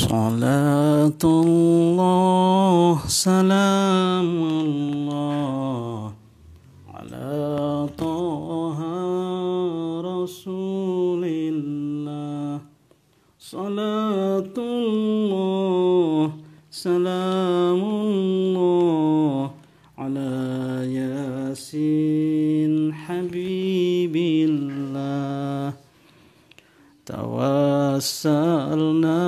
صلاة الله سلام الله على طه رسول الله صلاة الله سلام الله على ياسين حبيب الله توسلنا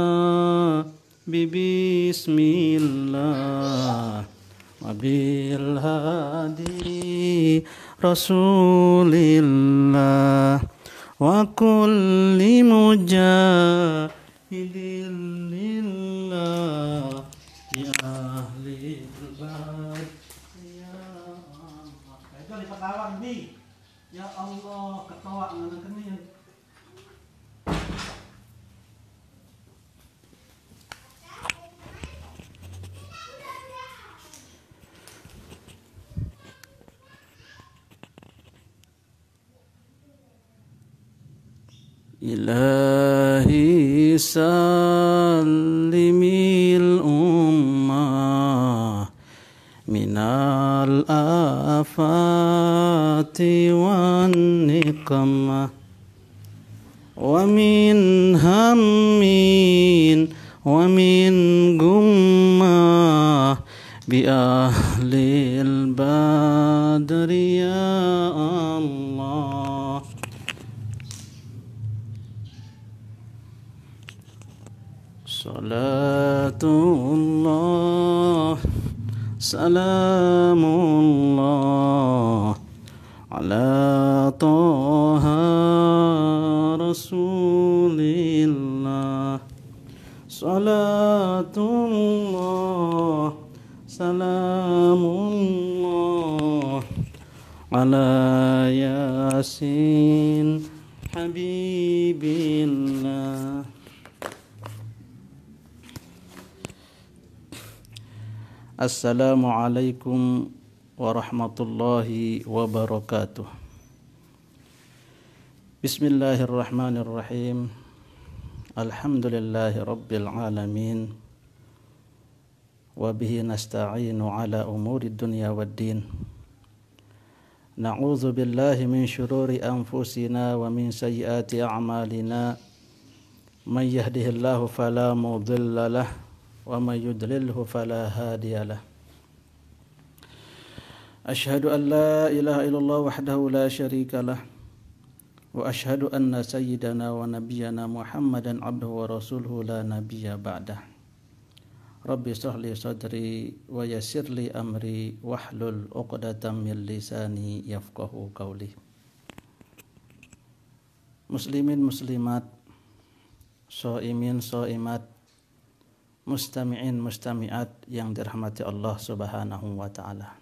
ببسم الله وبالهادي رسول الله وكل مجاهد لله يا أهل البلد يا الله. Itu lipat lawan nih. Ya Allah, ketawa ngana kening. Ilahi salimil ummah minal afati wan niqmah wa min hammin wa min gummah bi ahlil badri ya Allah. Salatullah salamullah ala toha rasulillah salatullah salamullah ala yasin habibillah. Assalamualaikum warahmatullahi wabarakatuh. Bismillahirrahmanirrahim. Alhamdulillahi rabbil alamin. Wa bihi nasta'inu ala umuri dunya waddin. Na'udzu billahi min syururi anfusina wa min sayyiati a'malina. May yahdihillahu fala mudilla lahu wa may yudlilhu fala hadiyalah. Asyhadu an la ilaha illallah wahdahu la syarikalah wa asyhadu anna sayyidana wa nabiyyana Muhammadan abduhu wa rasuluhu la nabiyya ba'dah. Rabbi shrah li sadri wa yassir li amri wahlul 'uqdatam min lisani yafqahu qawli. Muslimin muslimat, shaimin shaimat, mustami'in mustami'at yang dirahmati Allah Subhanahu wa taala.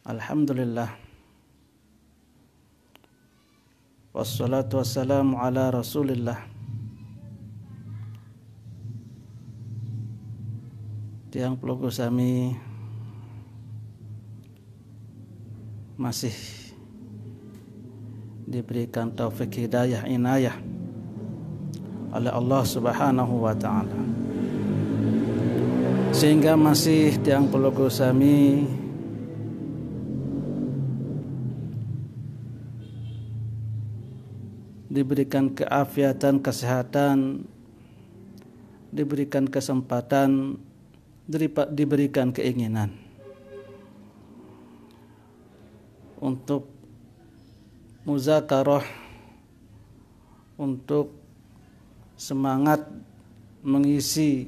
Alhamdulillah. Wassalatu wassalamu ala Rasulillah. Tiang peluku sami masih diberikan taufik hidayah inayah oleh Allah Subhanahu wa taala, sehingga masih tiang peluku sami diberikan keafiatan, kesehatan, diberikan kesempatan, diberikan keinginan untuk muzakarah, untuk semangat mengisi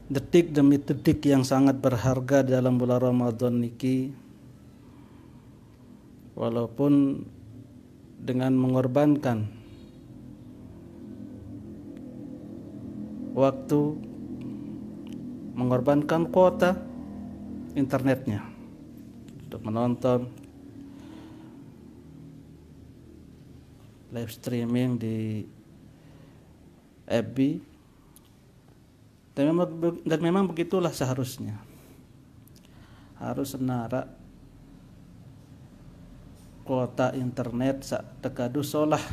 detik demi detik yang sangat berharga dalam bulan Ramadan niki, walaupun dengan mengorbankan waktu, mengorbankan kuota internetnya untuk menonton live streaming di FB, dan memang begitulah seharusnya. Harus senara kuota internet sak dekadu solah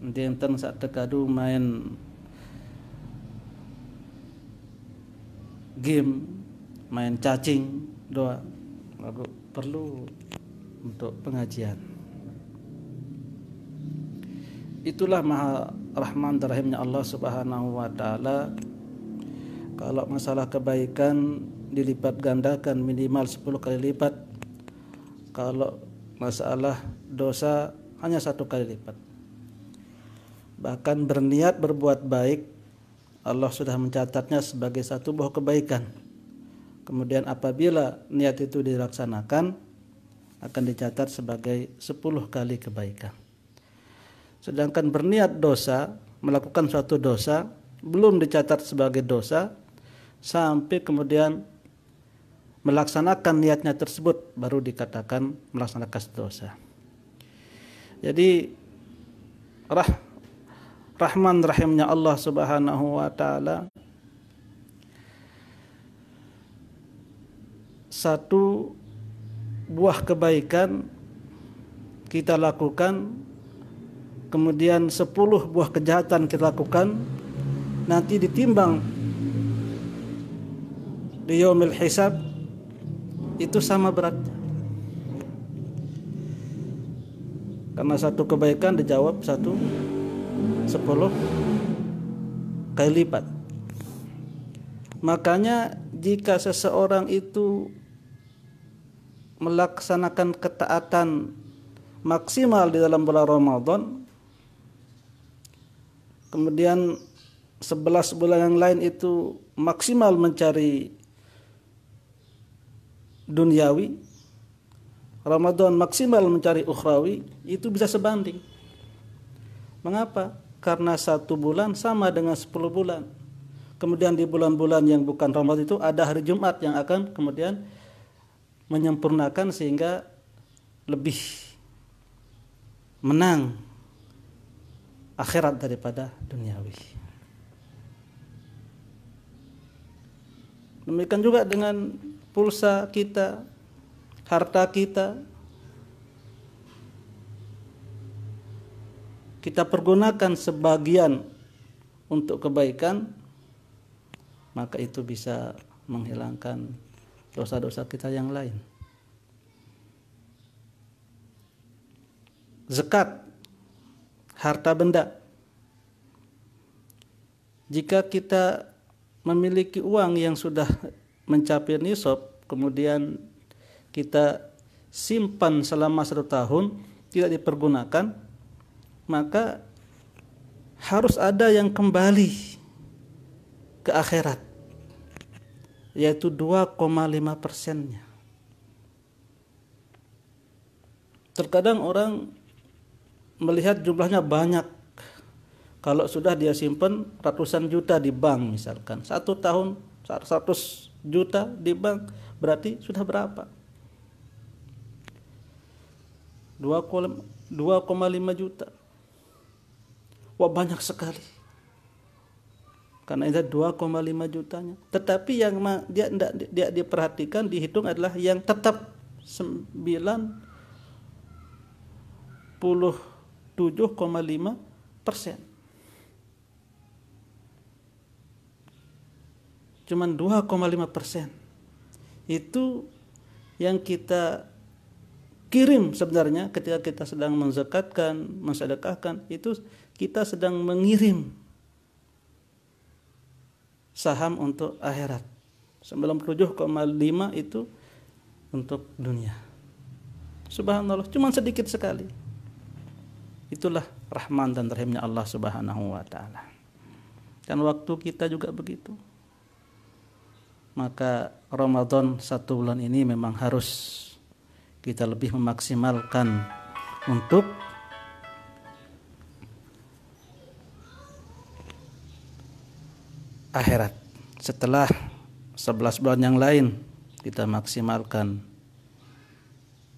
Enten saat tekadu main game, main cacing doa, aku perlu untuk pengajian. Itulah maha rahman dan rahimnya Allah Subhanahu wa taala. Kalau masalah kebaikan dilipat gandakan minimal 10 kali lipat. Kalau masalah dosa hanya 1 kali lipat. Bahkan berniat berbuat baik, Allah sudah mencatatnya sebagai satu buah kebaikan. Kemudian apabila niat itu dilaksanakan, akan dicatat sebagai 10 kali kebaikan. Sedangkan berniat dosa, melakukan suatu dosa, belum dicatat sebagai dosa, sampai kemudian melaksanakan niatnya tersebut, baru dikatakan melaksanakan dosa. Jadi Rahman rahimnya Allah Subhanahu wa taala, satu buah kebaikan kita lakukan, kemudian 10 buah kejahatan kita lakukan, nanti ditimbang di yaumil hisab itu sama beratnya. Karena satu kebaikan dijawab 10 kali lipat. Makanya jika seseorang itu melaksanakan ketaatan maksimal di dalam bulan Ramadan, kemudian 11 bulan yang lain itu maksimal mencari duniawi, Ramadan maksimal mencari ukhrawi, itu bisa sebanding. Mengapa? Karena 1 bulan sama dengan 10 bulan. Kemudian di bulan-bulan yang bukan Ramadan itu ada hari Jumat yang akan kemudian menyempurnakan sehingga lebih menang akhirat daripada duniawi. Demikian juga dengan pulsa kita, harta kita, kita pergunakan sebagian untuk kebaikan, maka itu bisa menghilangkan dosa-dosa kita yang lain. Zakat, harta benda. Jika kita memiliki uang yang sudah mencapai nisab, kemudian kita simpan selama 1 tahun tidak dipergunakan, maka harus ada yang kembali ke akhirat, yaitu 2,5%-nya. Terkadang orang melihat jumlahnya banyak. Kalau sudah dia simpan ratusan juta di bank misalkan, 1 tahun 100 juta di bank, berarti sudah berapa? 2,5 juta. Wah, banyak sekali. Karena itu 2,5 jutanya. Tetapi yang dia diperhatikan, dihitung adalah yang tetap 97,5%. Cuman 2,5%. Itu yang kita kirim sebenarnya ketika kita sedang menzakatkan, mensedekahkan, itu kita sedang mengirim saham untuk akhirat. 97,5 itu untuk dunia. Subhanallah, cuma sedikit sekali. Itulah rahman dan rahimnya Allah Subhanahu wa taala. Dan waktu kita juga begitu. Maka Ramadan 1 bulan ini memang harus kita lebih memaksimalkan untuk akhirat. Setelah 11 bulan yang lain kita maksimalkan,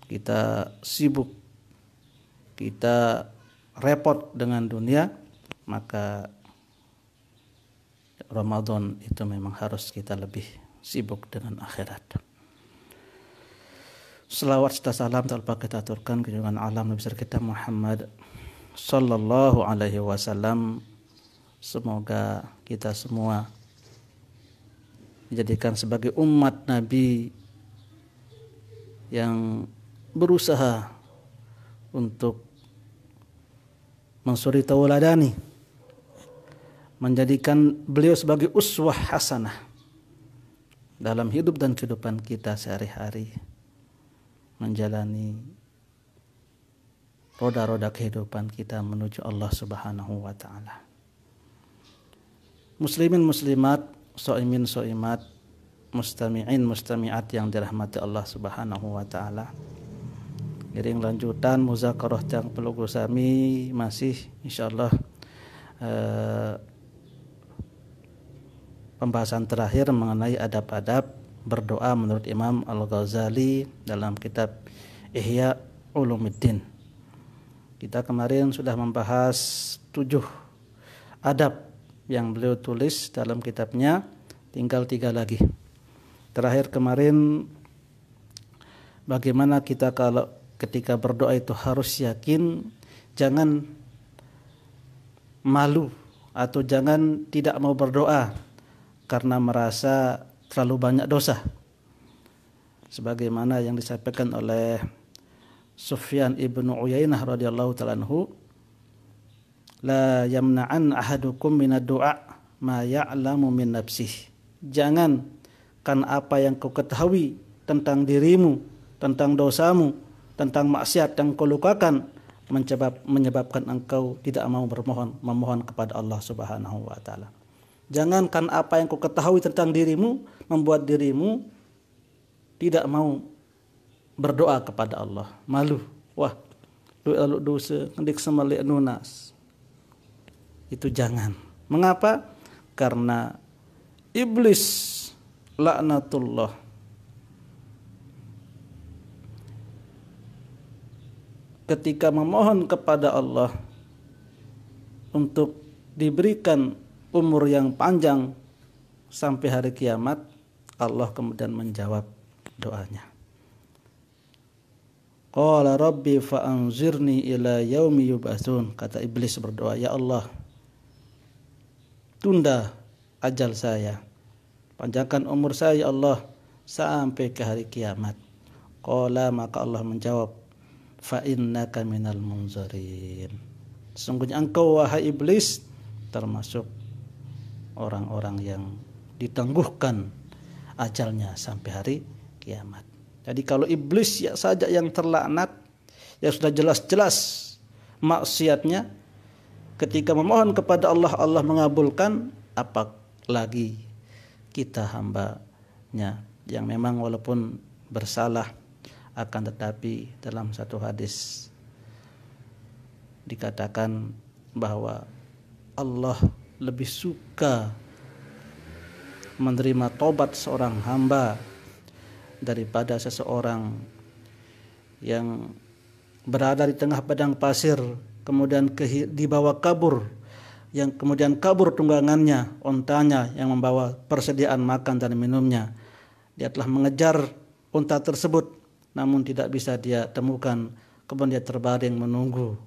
kita sibuk, kita repot dengan dunia, maka Ramadan itu memang harus kita lebih sibuk dengan akhirat. Selawat serta salam tanpa kita aturkan ke junjungan alam Nabi besar kita Muhammad sallallahu alaihi wasallam. Semoga kita semua dijadikan sebagai umat Nabi yang berusaha untuk mensuri tauladani, menjadikan beliau sebagai uswah hasanah dalam hidup dan kehidupan kita sehari-hari, menjalani roda-roda kehidupan kita menuju Allah Subhanahu wa taala. Muslimin muslimat, shaimin shaimat, mustami'in mustami'at yang dirahmati Allah Subhanahu wa taala. Iring lanjutan muzakarah yang pelugu sami masih insyaallah pembahasan terakhir mengenai adab-adab berdoa menurut Imam Al-Ghazali dalam kitab Ihya Ulumuddin. Kita kemarin sudah membahas 7 adab yang beliau tulis dalam kitabnya, tinggal 3 lagi. Terakhir kemarin bagaimana kita kalau ketika berdoa itu harus yakin, jangan malu atau jangan tidak mau berdoa karena merasa terlalu banyak dosa. Sebagaimana yang disampaikan oleh Sufyan ibnu Uyainah radhiyallahu ta'ala anhu, la yamna'an ahadukum minad du'a ma ya'lamu min nafsihi. Jangan kan apa yang kau ketahui tentang dirimu, tentang dosamu, tentang maksiat yang kau lukakan menyebabkan engkau tidak mau memohon kepada Allah Subhanahu wa taala. Jangankan apa yang kau ketahui tentang dirimu membuat dirimu tidak mau berdoa kepada Allah, malu. Wah, lu dosa ndik semalik nunas. Itu jangan. Mengapa? Karena iblis laknatullah ketika memohon kepada Allah untuk diberikan umur yang panjang sampai hari kiamat, Allah kemudian menjawab doanya. Qala rabbi fa'anzirni ila yaumi yub'atsun. Kata iblis berdoa, ya Allah, tunda ajal saya, panjangkan umur saya ya Allah sampai ke hari kiamat. Qala, maka Allah menjawab, fa innaka minal munzarin. Sesungguhnya engkau wahai iblis termasuk orang-orang yang ditangguhkan ajalnya sampai hari kiamat. Jadi kalau iblis ya saja yang terlaknat, yang sudah jelas-jelas maksiatnya, ketika memohon kepada Allah, Allah mengabulkan, apalagi kita hambanya yang memang walaupun bersalah, akan tetapi dalam satu hadis dikatakan bahwa Allah lebih suka menerima tobat seorang hamba daripada seseorang yang berada di tengah padang pasir kemudian dibawa kabur, yang kemudian kabur tunggangannya, ontanya yang membawa persediaan makan dan minumnya. Dia telah mengejar unta tersebut namun tidak bisa dia temukan, kemudian dia terbaring menunggu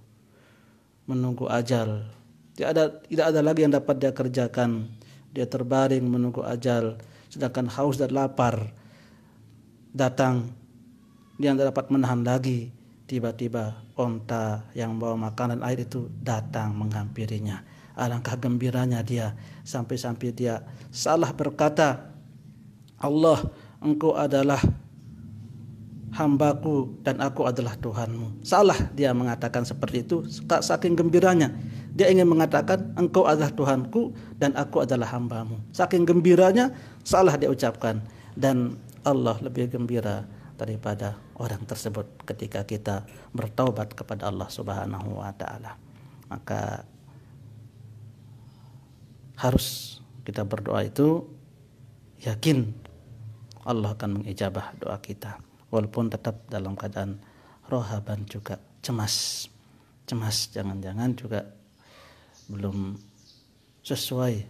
ajal. Tidak ada lagi yang dapat dia kerjakan. Dia terbaring menunggu ajal, sedangkan haus dan lapar datang, dia tidak dapat menahan lagi. Tiba-tiba onta yang membawa makanan air itu datang menghampirinya. Alangkah gembiranya dia, sampai-sampai dia salah berkata, Allah, engkau adalah hambaku dan aku adalah Tuhanmu. Salah dia mengatakan seperti itu, saking gembiranya. Dia ingin mengatakan engkau adalah Tuhanku dan aku adalah hambamu. Saking gembiranya salah dia ucapkan. Dan Allah lebih gembira daripada orang tersebut ketika kita bertaubat kepada Allah Subhanahu wa taala. Maka harus kita berdoa itu yakin Allah akan mengijabah doa kita, walaupun tetap dalam keadaan rohaban juga cemas, jangan-jangan juga belum sesuai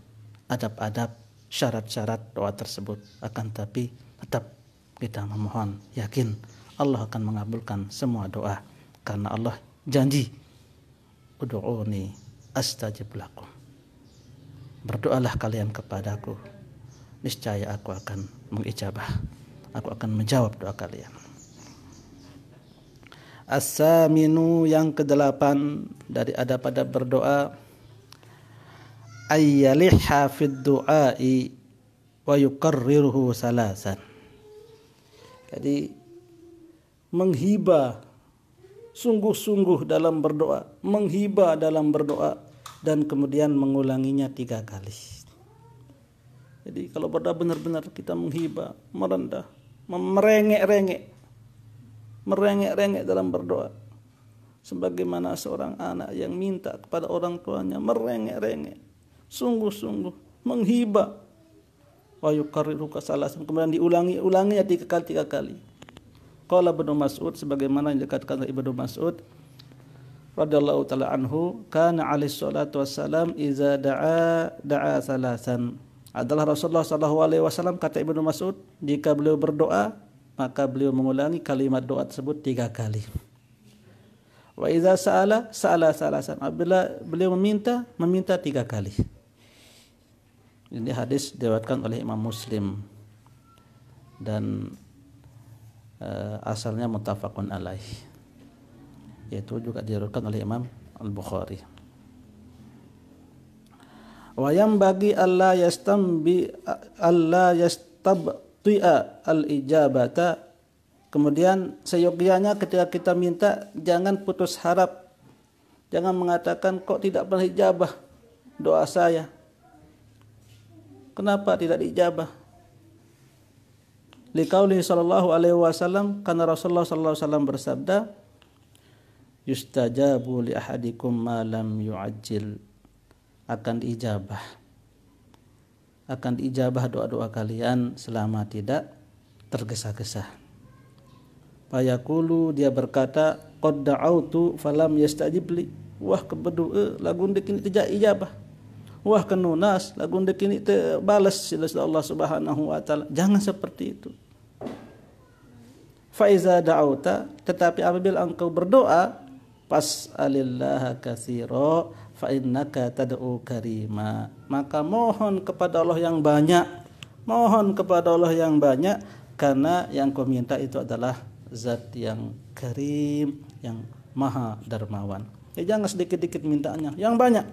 adab-adab syarat-syarat doa tersebut. Akan tapi tetap kita memohon, yakin Allah akan mengabulkan semua doa, karena Allah janji ud'uuni astajib lakum. Berdoalah kalian kepadaku, niscaya aku akan mengijabah. Aku akan menjawab doa kalian. As-saminu, yang kedelapan dari adab-adab berdoa, ayyalihha fid du'ai wa yukarriruhu salasan. Jadi menghibah sungguh-sungguh dalam berdoa, menghibah dalam berdoa, dan kemudian mengulanginya 3 kali. Jadi kalau berdoa benar-benar kita menghibah, merendah, merengek-rengek dalam berdoa. Sebagaimana seorang anak yang minta kepada orang tuanya, merengek-rengek, sungguh-sungguh, menghibah. Wa yukarriru kasalasan, kemudian diulanginya 3 kali. Qala Ibnu Mas'ud, sebagaimana yang dikatakan oleh Ibnu Mas'ud radhiyallahu taala anhu, kana alaihi salatu wassalam iza da'a salasan. Adalah Rasulullah sallallahu alaihi wasallam, kata Ibnu Mas'ud, jika beliau berdoa maka beliau mengulangi kalimat doa tersebut 3 kali. Wa iza sa'ala salasan. Apabila beliau meminta 3 kali. Ini hadis diriwayatkan oleh Imam Muslim dan asalnya muttafaqun alaih, yaitu juga diriwayatkan oleh Imam Al-Bukhari. Wa yambagi alla yastabti'a al-ijabata. Kemudian seyogyanya ketika kita minta, jangan putus harap, jangan mengatakan kok tidak pernah ijabah doa saya, kenapa tidak diijabah. Liqaulihi sallallahu alaihi wasallam, karena Rasulullah sallallahu alaihi wasallam bersabda, yustajabu li ahadikum ma lam yu'ajjil. Akan diijabah doa-doa kalian selama tidak tergesa-gesa. Fayaqulu, dia berkata, qad da'autu falam yastajib li. Wah kebedu lagun dek ini tidak ijabah. Wah kenunas lagun dek ini balas oleh Allah Subhanahu wa taala. Jangan seperti itu. Fa iza da'auta, tetapi apabila engkau berdoa, fas'alillaha katsira fa innaka tad'u karima. Maka mohon kepada Allah yang banyak. Mohon kepada Allah yang banyak, karena yang kau minta itu adalah zat yang karim, yang maha dermawan. Ya, jangan sedikit-sedikit mintanya, yang banyak.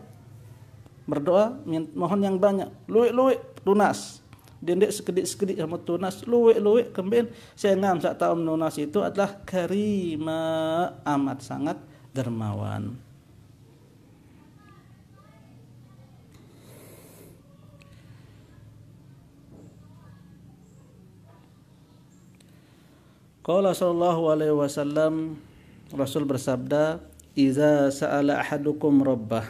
Berdoa mohon yang banyak, luwek-luwek tunas. Dendek sekedik-sekedik sama tunas, luwek-luwek kembali. Saya ngam sak tahu tunas itu adalah karima, amat sangat dermawan. Qala sallallahu alaihi wasallam, Rasul bersabda, iza sa'ala ahadukum rabbah.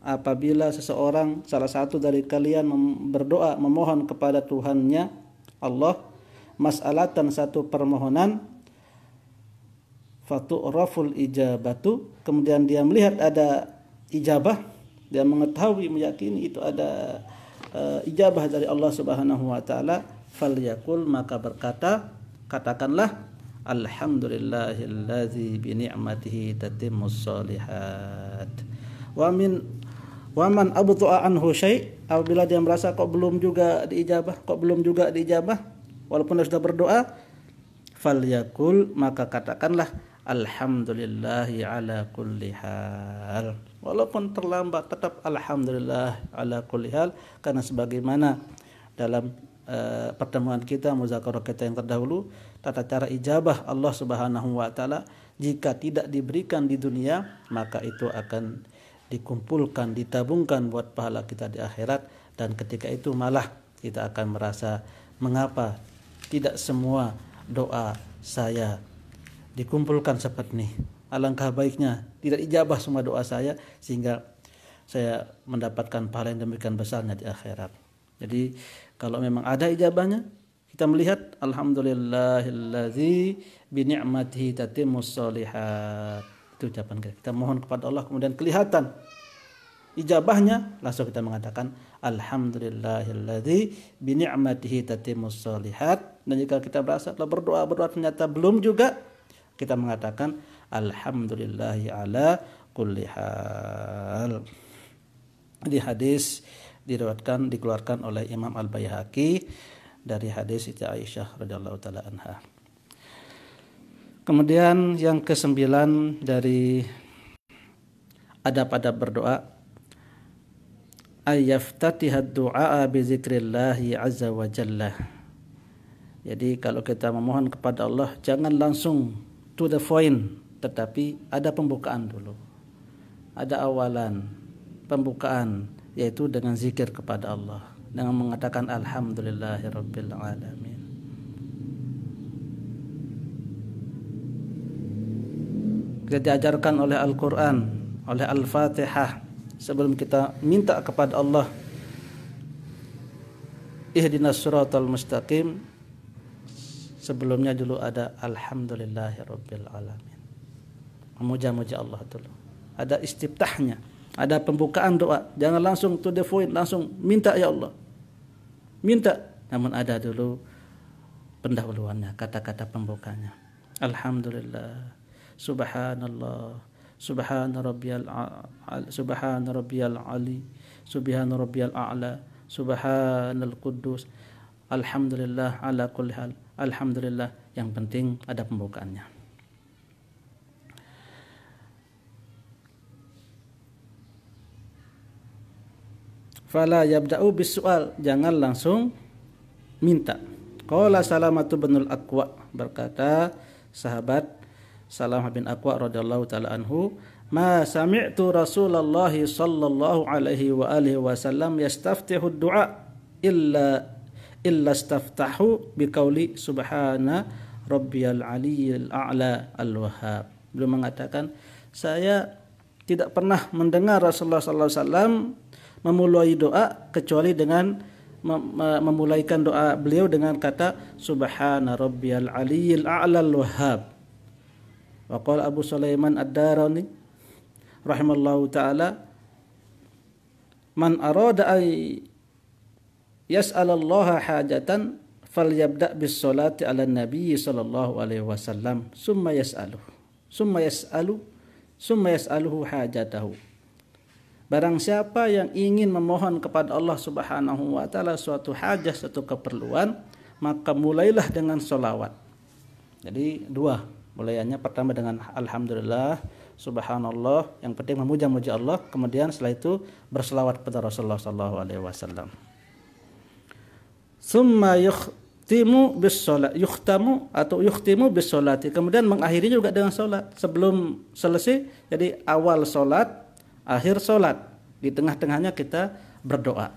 Apabila seseorang, salah satu dari kalian berdoa, memohon kepada Tuhannya Allah, mas'alatan, satu permohonan, fatu'raful ijabatu, kemudian dia melihat ada ijabah, dia mengetahui, meyakini itu ada ijabah dari Allah Subhanahu wa taala, falyaqul, maka katakanlah, alhamdulillahillazi bi ni'matihi tatimmus shalihat. Wa man abta'a anhu syai', apabila dia merasa kok belum juga diijabah, walaupun dia sudah berdoa, falyaqul, maka katakanlah alhamdulillahi ala kulli hal. Walaupun terlambat, tetap alhamdulillah ala kulli hal, karena sebagaimana dalam pertemuan kita, muzakarah kita yang terdahulu, tata cara ijabah Allah Subhanahu wa taala jika tidak diberikan di dunia, maka itu akan dikumpulkan, ditabungkan buat pahala kita di akhirat, dan ketika itu malah kita akan merasa, mengapa tidak semua doa saya dikumpulkan seperti ini. Alangkah baiknya tidak ijabah semua doa saya, sehingga saya mendapatkan pahala yang demikian besarnya di akhirat. Jadi kalau memang ada ijabahnya, kita melihat alhamdulillahillazi bi ni'matihi tatimmus shalihat. Itu ucapan kita mohon kepada Allah, kemudian kelihatan ijabahnya, langsung kita mengatakan alhamdulillahillazi bi ni'matihi tatimmus shalihat. Dan jika kita berasa berdoa ternyata belum juga, kita mengatakan alhamdulillahi ala kulli hal. Di hadis dikeluarkan oleh Imam Al-Baihaqi dari hadis Siti Aisyah radhiyallahu taala anha. Kemudian yang ke-9 dari adab-adab berdoa, ayyaftatihad du'a bi zikrillahi azza wa jalla. Jadi kalau kita memohon kepada Allah jangan langsung to the point, tetapi ada pembukaan dulu. Ada awalan pembukaan, yaitu dengan zikir kepada Allah, dengan mengatakan alhamdulillahirabbil alamin. Kita diajarkan oleh Al-Quran, oleh Al-Fatihah, sebelum kita minta kepada Allah ihdinas siratal mustaqim, sebelumnya dulu ada alhamdulillahirabbil alamin, memuja-muja Allah dulu. Ada istiftahnya, ada pembukaan doa. Jangan langsung to the point, langsung minta ya Allah, minta. Namun ada dulu pendahuluannya, kata-kata pembukanya. Alhamdulillah, subhanallah, subhana rabbiyal ali, subhana rabbiyal a'la, subhanal quddus, alhamdulillah ala kulli hal, alhamdulillah. Yang penting ada pembukaannya. Fala yabda'u bisu'al, jangan langsung minta. Qala Salamatu binul Aqwa, berkata sahabat Salamah bin Aqwa radhiyallahu taala anhu, ma sami'tu Rasulullah sallallahu alaihi wa alihi wasallam yastaftihu ad-du'a illa istaftahu biqauli subhana rabbiyal aliyyil a'la al-wahhab. Beliau mengatakan, saya tidak pernah mendengar Rasulullah sallallahu alaihi wasallam memulai doa kecuali dengan memulaikan doa beliau dengan kata subhana rabbiyal aliyyil a'la al-wahhab. Wa qala Abu Sulaiman Ad-Darani rahimallahu taala, man arada ay yas'alallaha hajatan falyabda bis salati ala nabi sallallahu alaihi wasallam summa yas'aluhu hajatahu. Barang siapa yang ingin memohon kepada Allah Subhanahu wa taala suatu hajat, suatu keperluan, maka mulailah dengan sholawat. Jadi dua, mulaiannya pertama dengan alhamdulillah, subhanallah, yang penting memuja-muja Allah, kemudian setelah itu berselawat kepada Rasulullah sallallahu alaihi wasallam. Summa yukhtimu bis sholati, kemudian mengakhiri juga dengan salat. Sebelum selesai, jadi awal salat, akhir salat, di tengah-tengahnya kita berdoa.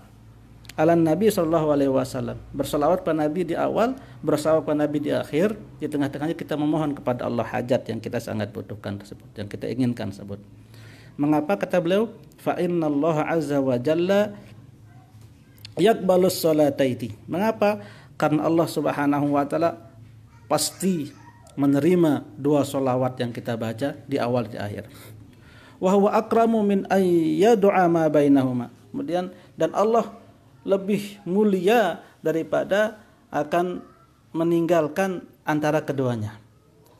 Alan Nabi sallallahu alaihi wasallam, berselawat kepada Nabi di awal, berselawat kepada Nabi di akhir, di tengah-tengahnya kita memohon kepada Allah hajat yang kita sangat butuhkan tersebut, yang kita inginkan tersebut. Mengapa kata beliau? Fa innallaha azza wa jalla yaqbalus salataiti. Mengapa? Karena Allah Subhanahu wa taala pasti menerima dua selawat yang kita baca di awal di akhir. Wa huwa akramu min ay yad'a ma bainahuma. Kemudian dan Allah lebih mulia daripada akan meninggalkan antara keduanya.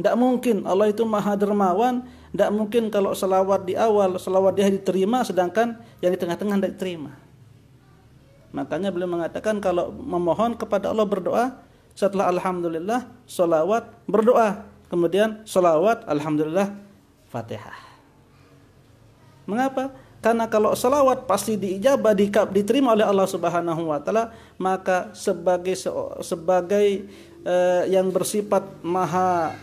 Tidak mungkin, Allah itu maha dermawan, tidak mungkin kalau selawat di awal, selawat di akhir diterima, sedangkan yang di tengah-tengah tidak diterima. Makanya beliau mengatakan kalau memohon kepada Allah berdoa, setelah alhamdulillah, selawat, berdoa, kemudian selawat, alhamdulillah, Fatihah. Mengapa? Karena kalau salawat pasti diijabah, diterima oleh Allah Subhanahu wa taala, maka sebagai yang bersifat maha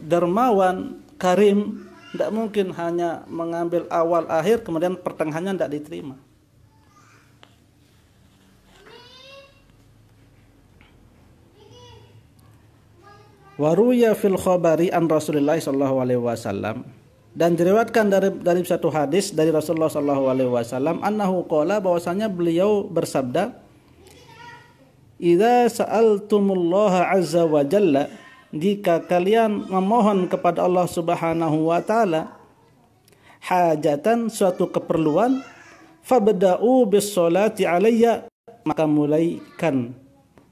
dermawan, karim, tidak mungkin hanya mengambil awal akhir kemudian pertengahannya tidak diterima. Waruya fil khabari an Rasulullah sallallahu alaihi wasallam, dan diriwayatkan dari satu hadis dari Rasulullah sallallahu alaihi wasallam, annahu qala, bahwasanya beliau bersabda, idza sa'altumullaha azza wa jalla, jika kalian memohon kepada Allah Subhanahu wa taala hajatan, suatu keperluan, fabda'u bis sholati alayya, maka mulaikan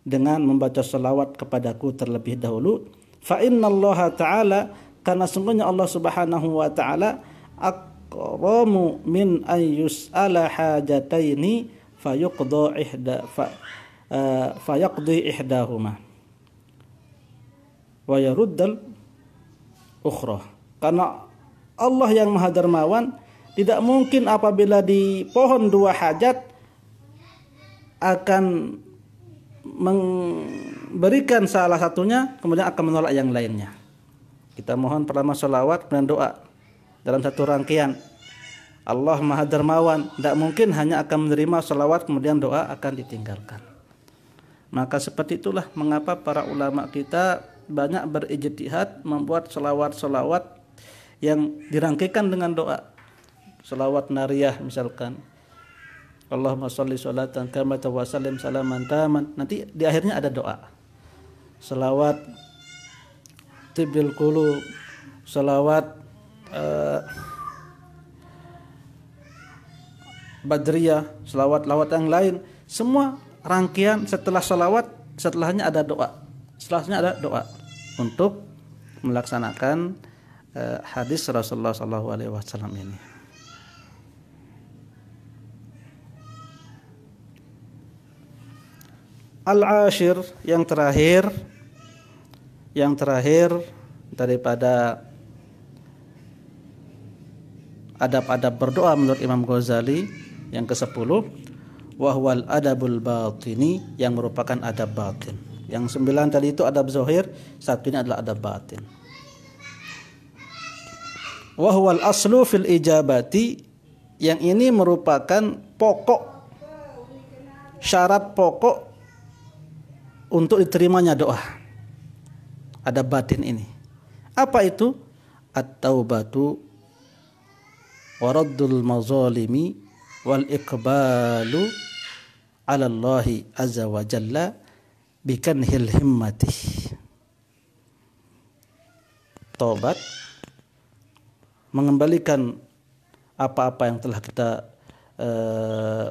dengan membaca salawat kepadaku terlebih dahulu. Fa innallaha ta'ala, karena sungguhnya Allah Subhanahu wa taala akramu min an yus'ala hajataini fayaqdi ihdahuma wa yaruddal ukhra. Karena Allah yang Maha Dermawan, tidak mungkin apabila dipohon dua hajat akan memberikan salah satunya kemudian akan menolak yang lainnya. Kita mohon pertama sholawat dan doa dalam satu rangkaian. Allah Maha Dermawan, tidak mungkin hanya akan menerima sholawat kemudian doa akan ditinggalkan. Maka seperti itulah mengapa para ulama kita banyak berijtihad membuat sholawat-sholawat yang dirangkaikan dengan doa. Sholawat nariyah misalkan, Allahumma sholli sholatan kamata wa sallim salaman taman. Nanti di akhirnya ada doa. Sholawat tibbil qulub, sholawat badriyah, sholawat-lawat yang lain, semua rangkaian setelah sholawat, setelahnya ada doa. Setelahnya ada doa untuk melaksanakan hadis Rasulullah SAW ini. Al-ashir, yang terakhir daripada adab-adab berdoa menurut Imam Ghazali yang ke-10, wahwal adabul batini, yang merupakan adab batin. Yang 9 tadi itu adab zahir, satunya adalah adab batin. Wahwal aslu fil ijabati, yang ini merupakan pokok, syarat pokok untuk diterimanya doa. Adab batin ini. Apa itu? At-taubatu waraddul mazalimi wal iqbalu ala Allahi azza wa jalla bikanhil himmati. Taubat, mengembalikan apa-apa yang telah kita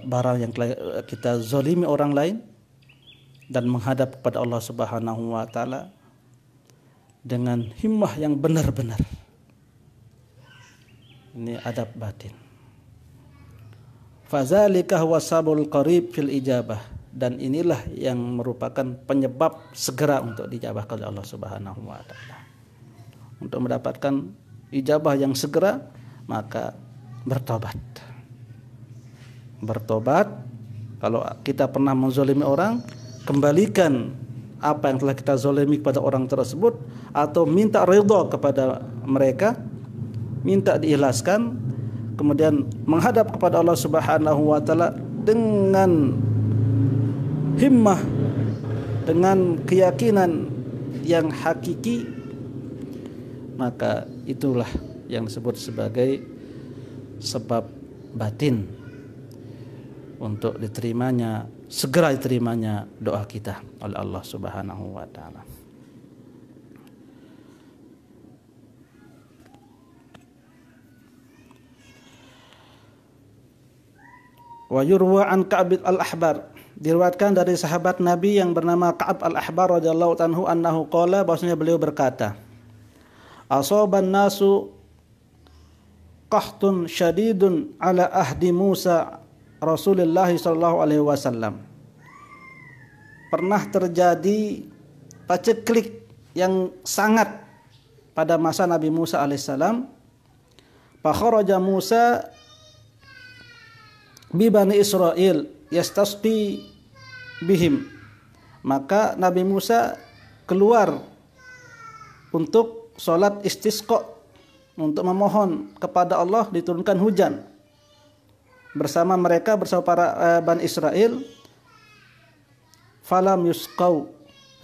barang yang telah kita zalimi orang lain, dan menghadap kepada Allah Subhanahu wa taala dengan himmah yang benar-benar. Ini adab batin. Fadzalika huwa sabul qarib fil ijabah, dan inilah yang merupakan penyebab segera untuk dijabah oleh Allah Subhanahu wa taala. Untuk mendapatkan ijabah yang segera, maka bertobat. Bertobat, kalau kita pernah menzalimi orang, kembalikan apa yang telah kita zalimi kepada orang tersebut, atau minta ridha kepada mereka, minta diikhlaskan, kemudian menghadap kepada Allah Subhanahu wa taala dengan himmah, dengan keyakinan yang hakiki, maka itulah yang disebut sebagai sebab batin untuk diterimanya, segera diterimanya doa kita oleh Allah Subhanahu wa taala. Wa yurwa an Ka'b al-Ahbar, diriwayatkan dari sahabat Nabi yang bernama Ka'ab al-Ahbar radhiyallahu anhu annahu qala, bahwasanya beliau berkata, asaban nasu qahtun syadidun ala ahdi Musa Rasulullah sallallahu alaihi wasallam. Pernah terjadi paceklik yang sangat pada masa Nabi Musa alaihissalam. Fa kharaja Musa bi Bani Israil yastasqi bihim. Maka Nabi Musa keluar untuk salat istisqa, untuk memohon kepada Allah diturunkan hujan bersama mereka, bersama para Bani Israel. Falam yusqau,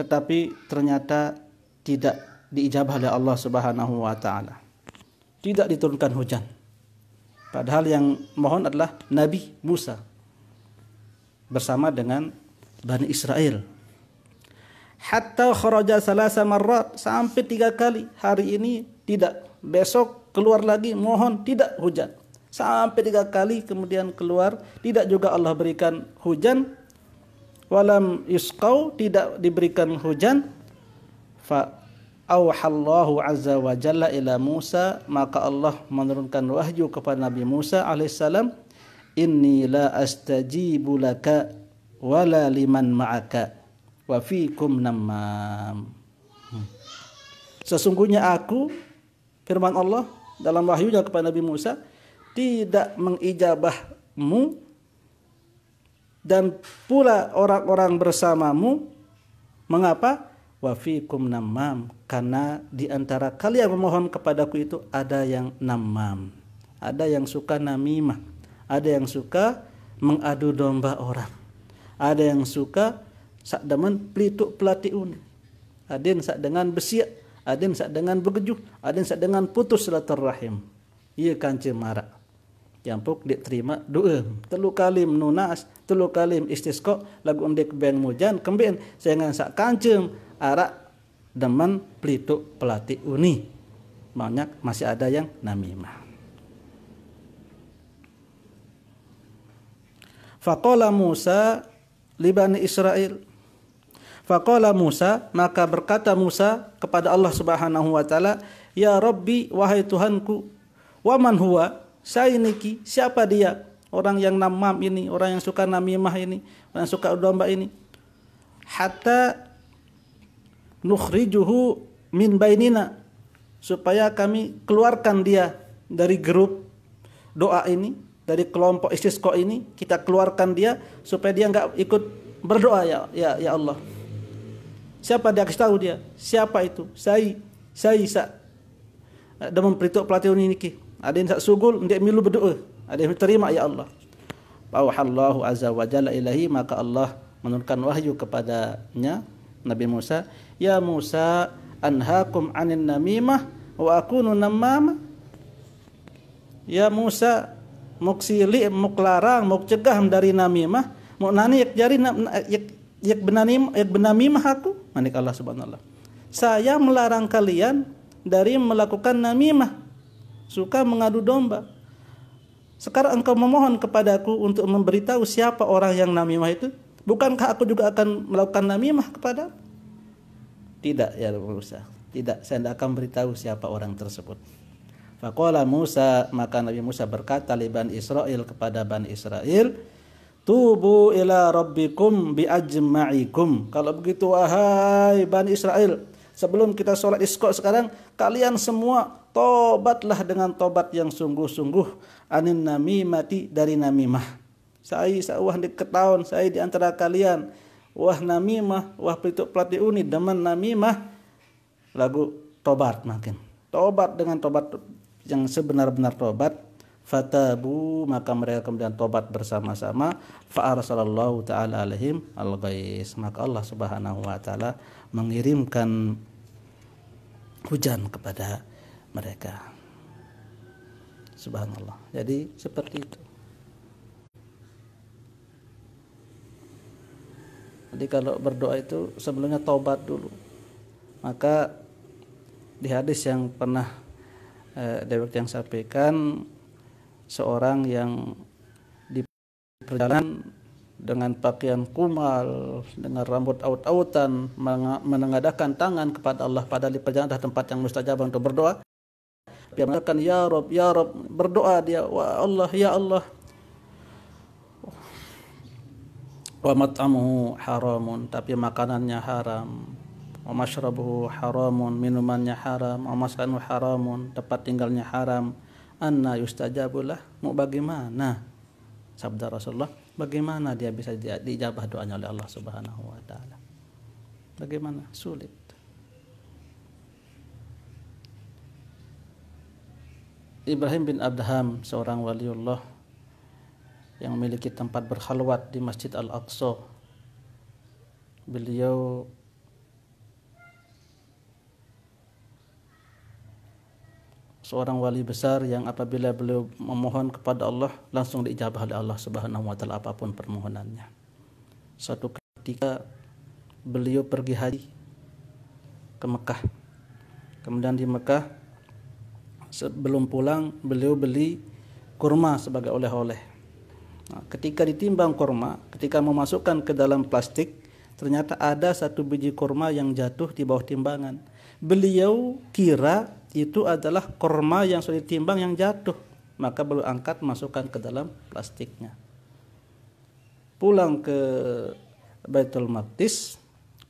tetapi ternyata tidak diijabah oleh Allah Subhanahu wa taala. Tidak diturunkan hujan. Padahal yang mohon adalah Nabi Musa bersama dengan Bani Israel. Hatta kharaja salasa marrat, sampai 3 kali. Hari ini tidak, besok keluar lagi mohon, tidak hujan. Sampai 3 kali kemudian keluar, tidak juga Allah berikan hujan. Walam yusqau, tidak diberikan hujan. Fa Auhallahu azza wa jalla ila Musa, maka Allah menurunkan wahyu kepada Nabi Musa alaihissalam, inni la astajibu laka wala liman ma'aka wa fikum namam. Sesungguhnya aku, firman Allah dalam wahyunya kepada Nabi Musa, tidak mengijabahmu dan pula orang-orang bersamamu. Mengapa? Wa fikum namam, karena di antara kalian memohon kepadaku itu ada yang namam, ada yang suka namimah, ada yang suka mengadu domba orang, ada yang suka sak demen pelituk pelatiun, ada yang sak dengan besiak, ada yang sak dengan begejuh, ada yang sak dengan putus silaturahim. Ia kancing marak jampuk diterima doa telu kalim nunas, telu kalim istisqa, lagu undek beng mujan kembien sengan sak kancem arak demen pelituk pelati uni. Banyak masih ada yang namimah. Faqala Musa li Bani Israil. Faqala Musa, maka berkata Musa kepada Allah Subhanahu wa taala, ya Rabbi, wahai Tuhanku, wa man huwa, saya niki, siapa dia? Orang yang namam ini, orang yang suka namimah ini, orang yang suka domba ini. Hatta nukhrijuhu min bainina, supaya kami keluarkan dia dari grup doa ini, dari kelompok istisqa ini, kita keluarkan dia supaya dia enggak ikut berdoa ya Allah. Siapa dia? Kasih tahu dia. Siapa itu? Saya demam perituk pelatihan ini ki. Ada yang sak sugul ndak milu berdoa. Ada yang terima ya Allah. Auhallahu azza wa jalla ilahi, maka Allah menurunkan wahyu kepadanya Nabi Musa, ya Musa, anhaakum anin namimah wa akunu namama. Ya Musa, muksili muklarang muk cegah dari namimah, mu nani yak jari yak benamimah aku. Manik Allah subhanallah. Saya melarang kalian dari melakukan namimah, suka mengadu domba. Sekarang engkau memohon kepadaku untuk memberitahu siapa orang yang namimah itu. Bukankah aku juga akan melakukan namimah kepada? Tidak ya Musa. Tidak, saya tidak akan beritahu siapa orang tersebut. Faqala Musa, maka Nabi Musa berkata li Bani Israil, kepada Bani Israil, tubu ila rabbikum bi ajma'ikum. Kalau begitu wahai Bani Israil, sebelum kita sholat isqa sekarang, kalian semua tobatlah dengan tobat yang sungguh-sungguh, anin namimati, dari namimah. Saya wah diketahuan saya di antara kalian wah namimah, wah pelituk pelati uni demen namimah, lagu tobat makin. Tobat dengan tobat yang sebenar-benar tobat. Fatabu, maka mereka kemudian tobat bersama-sama. Fa arsalallahu ta'ala alaihim al-ghais, maka Allah Subhanahu wa taala mengirimkan hujan kepada mereka. Subhanallah. Jadi seperti itu. Jadi kalau berdoa itu sebelumnya taubat dulu. Maka di hadis yang pernah Dewek yang sampaikan, seorang yang di perjalanan dengan pakaian kumal, dengan rambut aut-autan, menengadahkan tangan kepada Allah, padahal di perjalanan adalah tempat yang mustajab untuk berdoa. Dia mengatakan ya Rabb, berdoa dia, wa Allah, ya Allah. Wa mat'amuhu haramun, tapi makanannya haram. Wa mashrabuhu haramun, minumannya haram. Wa maskanuhu haramun, tempat tinggalnya haram. Anna yustajabulah, mau bagaimana? Sabda Rasulullah, bagaimana dia bisa diijabah doanya oleh Allah Subhanahu wa taala? Bagaimana? Sulit. Ibrahim bin Adham, seorang waliullah yang memiliki tempat berkhalwat di Masjid Al-Aqsa. Beliau seorang wali besar yang apabila beliau memohon kepada Allah langsung diijabah oleh Allah Subhanahu wa taala apapun permohonannya. Suatu ketika beliau pergi haji ke Mekah. Kemudian di Mekah sebelum pulang beliau beli kurma sebagai oleh-oleh. Nah, ketika ditimbang kurma, ketika memasukkan ke dalam plastik, ternyata ada satu biji kurma yang jatuh di bawah timbangan. Beliau kira itu adalah korma yang sudah ditimbang yang jatuh, maka beliau angkat masukkan ke dalam plastiknya. Pulang ke Baitul Maqdis,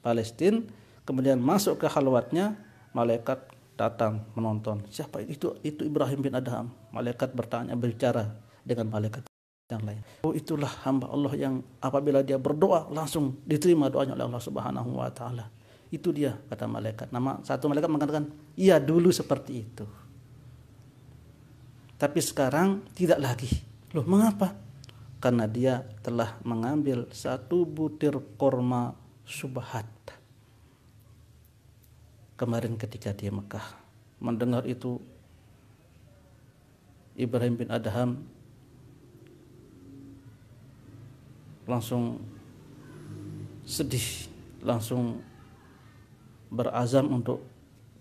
Palestina, kemudian masuk ke khalwatnya, malaikat datang menonton. Siapa itu? Itu Ibrahim bin Adham. Malaikat berbicara dengan malaikat yang lain. Oh, itulah hamba Allah yang apabila dia berdoa langsung diterima doanya oleh Allah Subhanahu wa taala. Itu dia, kata malaikat. Satu malaikat mengatakan, iya dulu seperti itu. Tapi sekarang tidak lagi. Loh, mengapa? Karena dia telah mengambil 1 butir korma subhat. Kemarin ketika di Mekah, mendengar itu, Ibrahim bin Adham langsung sedih, langsung berazam untuk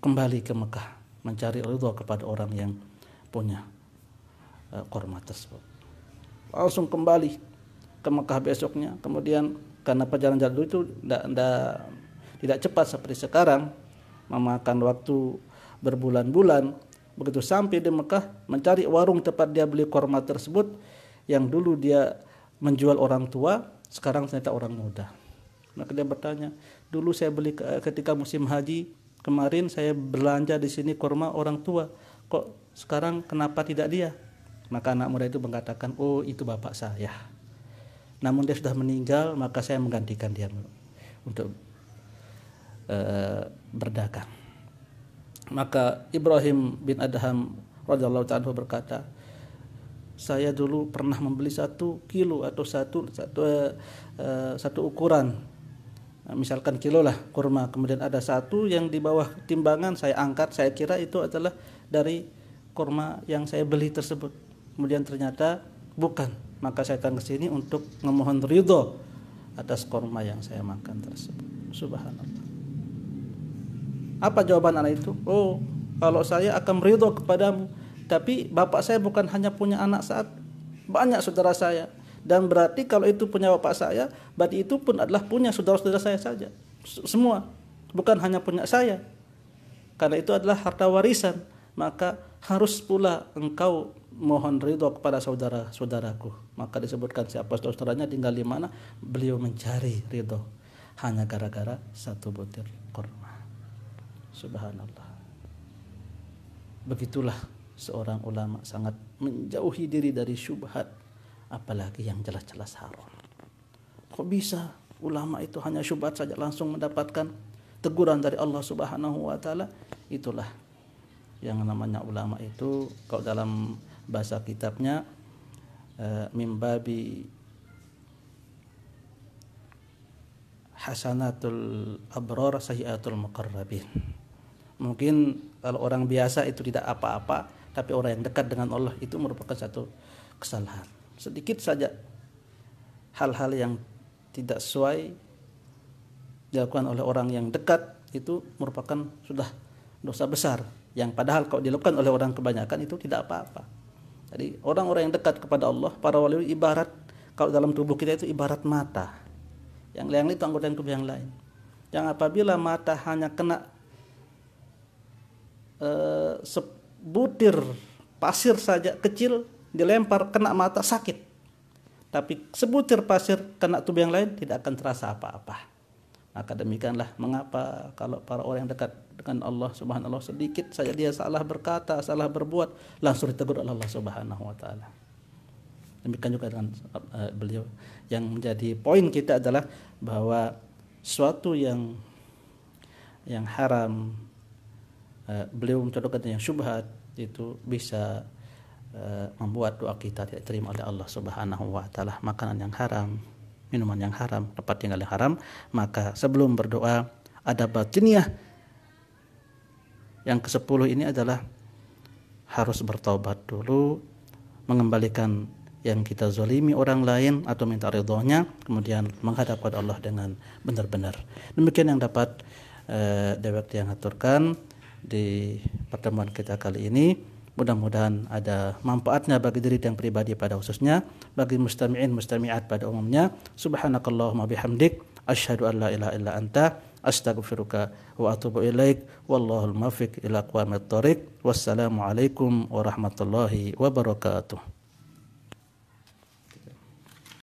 kembali ke Mekah, mencari ridha kepada orang yang punya korma tersebut. Langsung kembali ke Mekah besoknya. Kemudian karena perjalanan dulu itu tidak cepat seperti sekarang, memakan waktu berbulan-bulan. Begitu sampai di Mekah, mencari warung tempat dia beli korma tersebut, yang dulu dia menjual orang tua, sekarang ternyata orang muda. Maka dia bertanya, dulu saya beli ketika musim haji kemarin, saya belanja di sini korma orang tua, kok sekarang kenapa tidak dia? Maka anak muda itu mengatakan, oh itu bapak saya, namun dia sudah meninggal, maka saya menggantikan dia untuk berdagang. Maka Ibrahim bin Adham radhiyallahu ta'ala berkata, saya dulu pernah membeli 1 kilo atau satu ukuran, misalkan kilo lah kurma, kemudian ada 1 yang di bawah timbangan saya angkat, saya kira itu adalah dari kurma yang saya beli tersebut. Kemudian ternyata bukan, maka saya datang ke sini untuk memohon ridho atas kurma yang saya makan tersebut. Subhanallah. Apa jawaban anak itu? Oh, kalau saya akan ridho kepadamu, tapi bapak saya bukan hanya punya anak saat, banyak saudara saya. Dan berarti kalau itu punya bapak saya, berarti itu pun adalah punya saudara-saudara saya saja. Semua, bukan hanya punya saya. Karena itu adalah harta warisan, maka harus pula engkau mohon ridho kepada saudara-saudaraku. Maka disebutkan siapa saudara-saudaranya, tinggal di mana, beliau mencari ridho hanya gara-gara 1 butir kurma. Subhanallah. Begitulah seorang ulama sangat menjauhi diri dari syubhat, apalagi yang jelas-jelas haram. Kok bisa ulama itu hanya syubhat saja langsung mendapatkan teguran dari Allah Subhanahu wa taala? Itulah yang namanya ulama itu, kalau dalam bahasa kitabnya mimbabi hasanatul abrar sayyiatul muqarrabin. Mungkin kalau orang biasa itu tidak apa-apa, tapi orang yang dekat dengan Allah itu merupakan satu kesalahan. Sedikit saja hal-hal yang tidak sesuai dilakukan oleh orang yang dekat itu merupakan sudah dosa besar, yang padahal kalau dilakukan oleh orang kebanyakan itu tidak apa-apa. Jadi orang-orang yang dekat kepada Allah, para wali ibarat, kalau dalam tubuh kita itu ibarat mata. Yang lain itu anggota tubuh yang lain. Yang apabila mata hanya kena sebutir pasir saja kecil dilempar kena mata sakit. Tapi sebutir pasir kena tubuh yang lain tidak akan terasa apa-apa. Maka demikianlah mengapa kalau para orang yang dekat dengan Allah Subhanahu wa ta'ala, sedikit saja dia salah berkata, salah berbuat, langsung ditegur oleh Allah Subhanahu wa ta'ala. Demikian juga dengan beliau. Yang menjadi poin kita adalah bahwa suatu yang haram, beliau mencontohkan yang syubhat, itu bisa membuat doa kita tidak diterima oleh Allah Subhanahu wa ta'ala. Makanan yang haram, minuman yang haram, tempat tinggal yang haram, maka sebelum berdoa ada batiniah. Yang ke-10 ini adalah harus bertaubat dulu, mengembalikan yang kita zalimi orang lain atau minta ridhonya, kemudian menghadap kepada Allah dengan benar-benar. Demikian yang dapat Dewek yang aturkan di pertemuan kita kali ini. Mudah-mudahan ada manfaatnya bagi diri dan pribadi pada khususnya, bagi mustami'in mustami'at pada umumnya. Subhanakallahumma bihamdik, asyhadu an la ilaha illa anta, astaghfiruka wa atubu ilaik. Wallahul muwaffiq ila aqwamit thoriq. Wassalamualaikum warahmatullahi wabarakatuh.